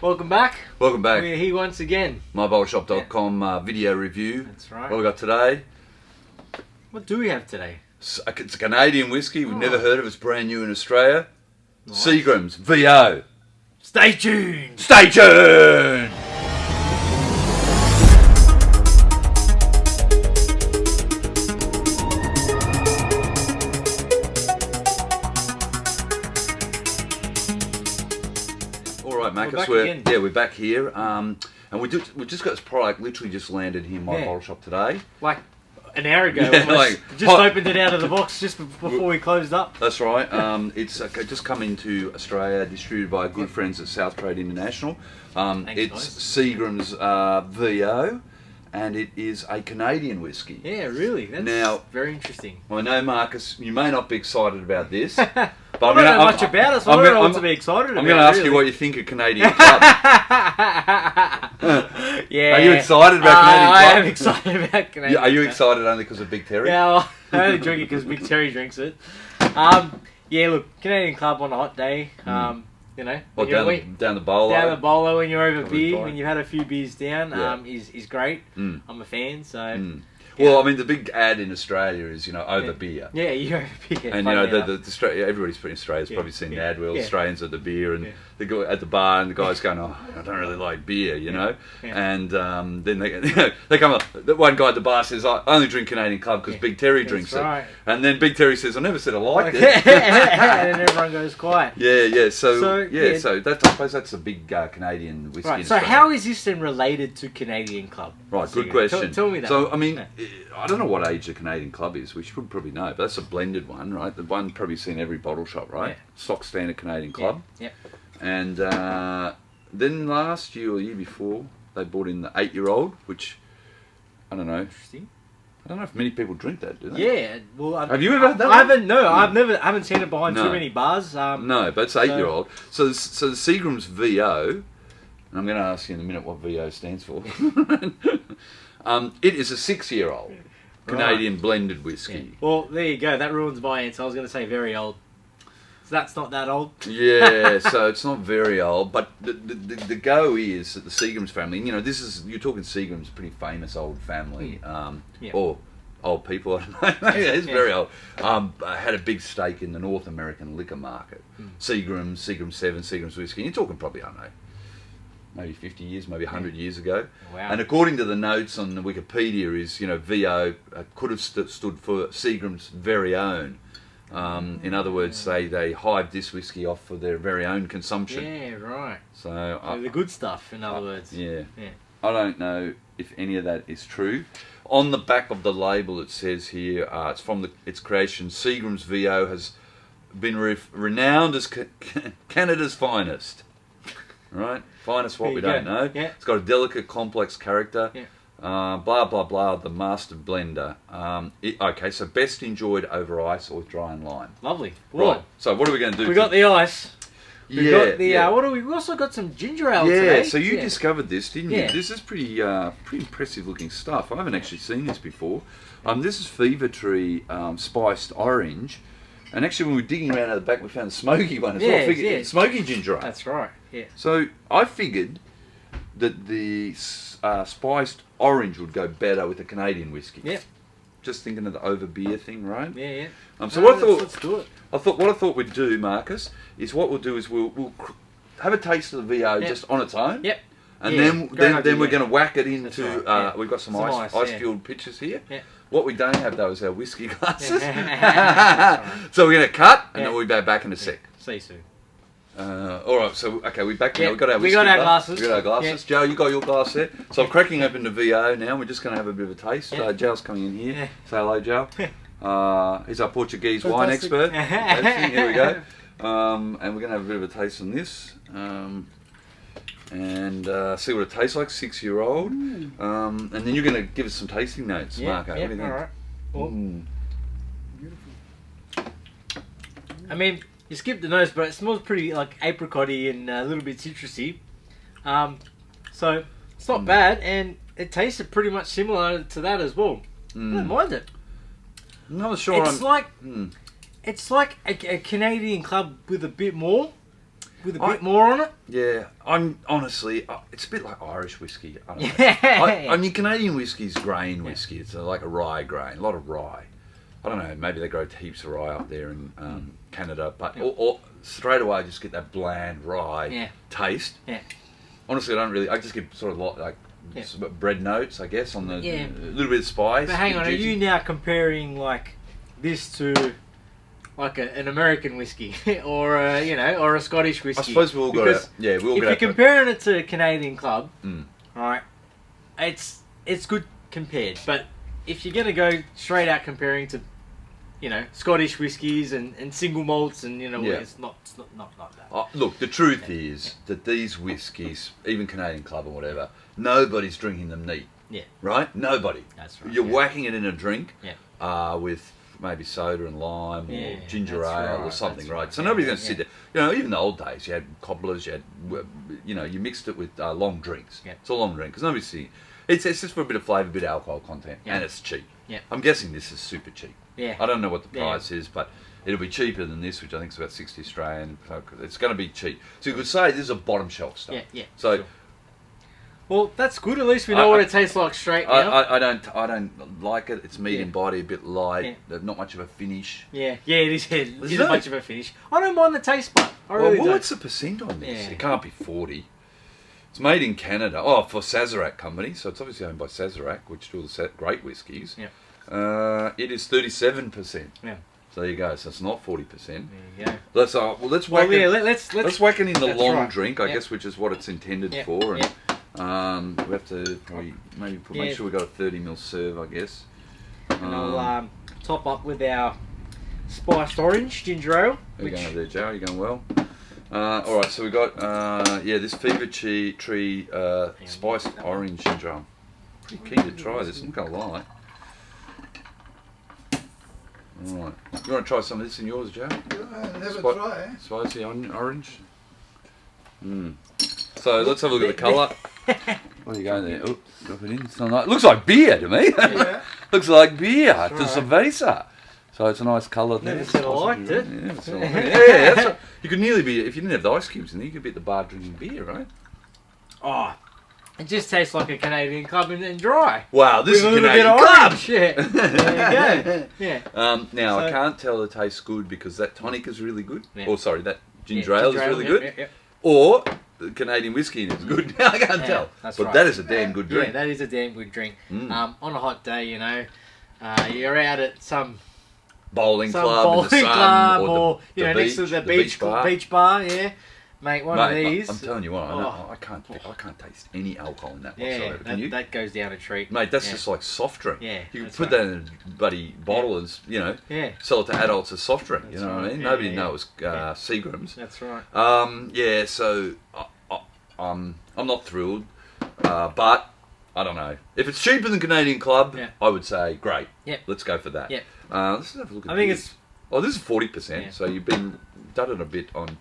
Welcome back. Welcome back. We're here once again. MyBottleShop.com video review. That's right. What we got today? What do we have today? It's a Canadian whiskey. We've never heard of it. It's brand new in Australia. Nice. Seagrams VO. Stay tuned. Stay tuned. All right, Marcus. We're back here. And we just got this product. Literally just landed here in my bottle shop today. Like an hour ago. Just opened it out of the box just before we closed up. That's right. It's just come into Australia, distributed by good friends at South Trade International. It's Seagrams VO, and it is a Canadian whiskey. Yeah, really. That's very interesting. I know, Marcus, you may not be excited about this. But I don't know much about it, so I don't know what to be excited about. I'm going to ask you what you think of Canadian Club. Yeah. Are you excited about Canadian Club? I am excited about Canadian Club. Are you excited only because of Big Terry? Yeah, well, I only drink it because Big Terry drinks it. Yeah, look, Canadian Club on a hot day. You know, well, down the bowler. Down the bowler when you're over beer, when you've had a few beers down, is great. I'm a fan, so. Well, I mean, the big ad in Australia is, over beer. Yeah, you're over beer. And, everybody's in Australia's probably seen the ad where Australians at the beer and they go at the bar and the guy's going, oh, I don't really like beer, you know? And then they come up, the one guy at the bar says, I only drink Canadian Club because Big Terry drinks it. And then Big Terry says, I never said I liked it. And then everyone goes quiet. So I suppose that's a big Canadian whiskey. Right, so how is this then related to Canadian Club? Right, good question. Tell me that. So, I mean, I don't know what age the Canadian Club is. We should probably know, but that's a blended one, right? The one probably seen every bottle shop, right? Yeah. Stock standard Canadian Club. Yeah. And then last year or the year before, they brought in the 8-year-old, which I don't know. Interesting. I don't know if many people drink that, do they? Yeah. Well, have you ever had that? I haven't. No, I haven't seen it behind too many bars. No, but it's 8-year-old. So the Seagrams VO, and I'm going to ask you in a minute what VO stands for. It is a 6-year-old Canadian blended whiskey. Yeah. Well, there you go. That ruins my answer. I was going to say very old. So that's not that old. Yeah, so it's not very old. But the go is that the Seagrams family, you're talking Seagrams, pretty famous old family, or old people, I don't know. It's very old. Had a big stake in the North American liquor market. Seagrams 7, Seagrams Whiskey. You're talking probably, I don't know, maybe 50 years, maybe 100 years ago. Wow. And according to the notes on the Wikipedia is, VO could have stood for Seagram's very own. In other words, they hived this whiskey off for their very own consumption. Yeah, right. So the good stuff, in other words. Yeah. I don't know if any of that is true. On the back of the label it says here, it's from its creation, Seagrams VO has been renowned as Canada's finest. Right? Finest what we don't know. Yeah. It's got a delicate, complex character. Yeah. Blah, blah, blah, the master blender. Okay, so best enjoyed over ice or dry and lime. Lovely. Right, so what are we going to do? We got the ice. We got the, yeah. What do we also got some ginger ale today. Yeah, so you discovered this, didn't you? Yeah. This is pretty impressive looking stuff. I haven't actually seen this before. This is Fevertree spiced orange. And actually when we were digging around at the back we found a smoky one as well. Smoky ginger ale. That's right, yeah. So I figured that the spiced orange would go better with a Canadian whiskey. Yep. Just thinking of the over beer thing, right? Yeah. Let's do it. What I thought we'd do, Marcus, is what we'll do is we'll have a taste of the VO just on its own. Yep. And then we're going to whack it into. Right, we've got some ice-filled pitchers here. Yeah. What we don't have though is our whiskey glasses. Right. So we're going to cut, and then we'll be back in a sec. See you soon. All right, so we're back now. Yep. We got our glasses. We got our glasses. Joe, you got your glass there. So I'm cracking open the VO now. We're just going to have a bit of a taste. Joe's coming in here. Say hello, Joe. He's our Portuguese wine expert. Here we go. And we're going to have a bit of a taste on this. And see what it tastes like, 6-year-old. And then you're going to give us some tasting notes, Marco. What do you think? All right. Well, beautiful. I mean, you skipped the nose, but it smells pretty like apricot-y and a little bit citrusy. So it's not bad, and it tasted pretty much similar to that as well. I don't mind it. I'm not sure. It's like a Canadian Club with a bit more. with a bit more on it. Yeah, I'm honestly, it's a bit like Irish whiskey. I don't know. Yeah. I mean, Canadian whiskey's grain whiskey. It's like a rye grain, a lot of rye. I don't know, maybe they grow heaps of rye up there in Canada, but or straight away I just get that bland rye taste. Yeah. Honestly, I just get sort of like bread notes, I guess, on the a little bit of spice. But hang on, are you now comparing like this to like an American whiskey or or a Scottish whiskey? I suppose we all got it. Yeah, we all got it. If you're comparing it to a Canadian club, right, it's good compared. But if you're gonna go straight out comparing to Scottish whiskies and single malts and it's not like that. Look, the truth is that these whiskies, even Canadian Club or whatever, nobody's drinking them neat. Yeah. Right? Nobody. That's right. You're whacking it in a drink. Yeah. With maybe soda and lime or ginger ale right, or something, right? So Yeah, nobody's going to sit there. Even the old days, you had cobblers, you had, you mixed it with long drinks. Yeah. It's a long drink because nobody's sitting. It's just for a bit of flavour, a bit of alcohol content, and it's cheap. Yeah. I'm guessing this is super cheap. Yeah. I don't know what the price is, but it'll be cheaper than this, which I think is about 60 Australian. So it's going to be cheap. So you could say this is a bottom shelf stuff. Yeah. So, sure. Well, that's good. At least we know what it tastes like straight now. I don't like it. It's medium body, a bit light. Not much of a finish. Yeah, it is. It is a bunch of a finish. I don't mind the taste, but I really don't. What's the percent on this? It can't be 40. It's made in Canada. Oh, for Sazerac Company. So it's obviously owned by Sazerac, which do all the great whiskies. Yeah. It is 37%. Yeah. So there you go. So it's not 40%. There you go. Let's whack it. Let's whack it in the long right. drink, I guess, which is what it's intended for. And we have to probably make sure we got a 30ml serve, I guess. And I'll top up with our spiced orange ginger ale. How you going over there, Joe? You going well? All right, so we got this Fevertree spiced orange ginger ale. Pretty keen to try this. I'm not gonna lie. All right, you want to try some of this in yours, Joe? Never try. Spicy orange. So let's have a look at the colour. What are you going there? Oh, drop it in. It's not nice. Looks like beer to me. Yeah. Looks like beer to right. cerveza. So it's a nice colour there. Never said I liked it. Yeah, that's right. You could nearly be, if you didn't have the ice cubes in there, you could be at the bar drinking beer, right? Oh, it just tastes like a Canadian club and dry. Wow, this is a little Canadian bit of club. orange, yeah. There you go. Yeah. Now, I can't tell it tastes good because that tonic is really good. Yeah. Or sorry, that ginger ale is really good. Yeah. Or the Canadian whiskey is good. I can't tell. That's but right. that is a damn good drink. Yeah, that is a damn good drink. On a hot day, you're out at some bowling club in the sun, or the next to the beach bar, yeah. Mate, one of these. I'm telling you what, I can't taste any alcohol in that whatsoever. Yeah, Can you? that goes down a treat. Mate, that's just like soft drink. Yeah, you can put that in a bloody bottle and sell it to adults as soft drink. That's you know what I mean? right. Nobody knows Seagrams. That's right. So I'm not thrilled, but I don't know. If it's cheaper than Canadian Club, I would say great. Yeah. Let's go for that. Yeah. Let's have a look at I think this. This is 40%. So you've been done it a bit on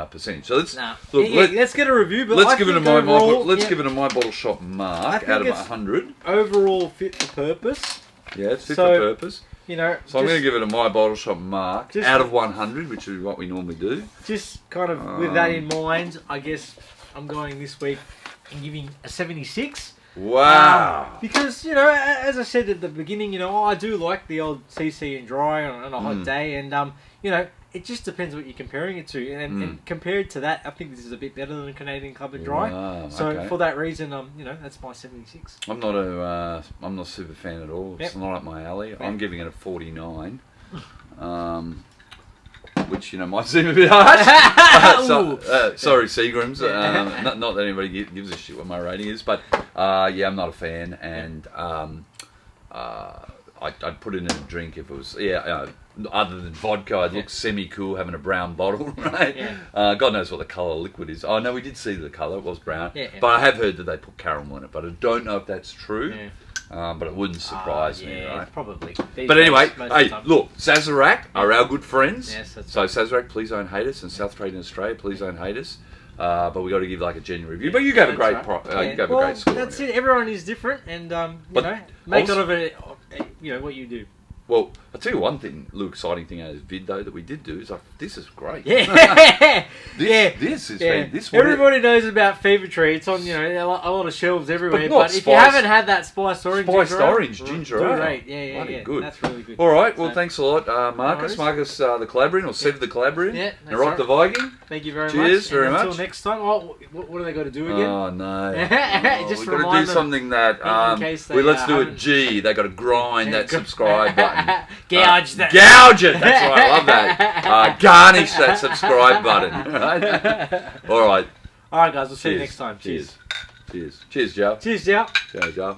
percentage. So let's let's get a review. But let's give it a MyBottleShop Mark out of 100. Overall fit for purpose. Yeah, it's fit for purpose. So I'm going to give it a MyBottleShop Mark out of 100, which is what we normally do. Just kind of with that in mind, I guess I'm going this week and giving a 76. Wow. Because, as I said at the beginning, I do like the old CC and dry on a hot day. And, it just depends what you're comparing it to. And compared to that, I think this is a bit better than a Canadian Club and dry. Wow, so for that reason, that's my 76. I'm not a super fan at all. It's not up my alley. Yep. I'm giving it a 49. Which might seem a bit harsh. Sorry, Seagrams. Not that anybody gives a shit what my rating is, but I'm not a fan, and I'd put it in a drink if it was other than vodka. I'd look semi-cool having a brown bottle, right? Yeah. God knows what the colour of liquid is. Oh no, we did see the colour; it was brown. But I have heard that they put caramel in it, but I don't know if that's true. Yeah. But it wouldn't surprise me, right? Probably. But anyway, hey, look, Sazerac are our good friends. Yes, that's so Sazerac, please don't hate us, and South Trading Australia, please don't hate us. But we got to give like a genuine review. But you gave a great, you gave a great score. That's it. Everyone is different, and make out of it, what you do. Well, I'll tell you one thing, little exciting thing out of this vid though that we did do is like, this is great. Yeah. This is this. Everybody knows about Fevertree. It's on a lot of shelves everywhere. But if you haven't had that spiced orange ginger ale, great. Yeah. Good. That's really good. All right. Well, thanks a lot, Marcus. Marcus, the Calabrian, or Sev the Calabrian. Yeah. And Rock the Viking. Thank you very much. Cheers very much. Until next time. What do they got to do again? Oh no. Just we've got to do something that. Let's do it. G. They got to grind that subscribe button. Gouge that. Gouge it. That's right. I love that. Garnish that subscribe button. All right. All right, guys. We'll see you next time. Cheers. Cheers, Joe. Cheers, Joe. Ciao, Joe.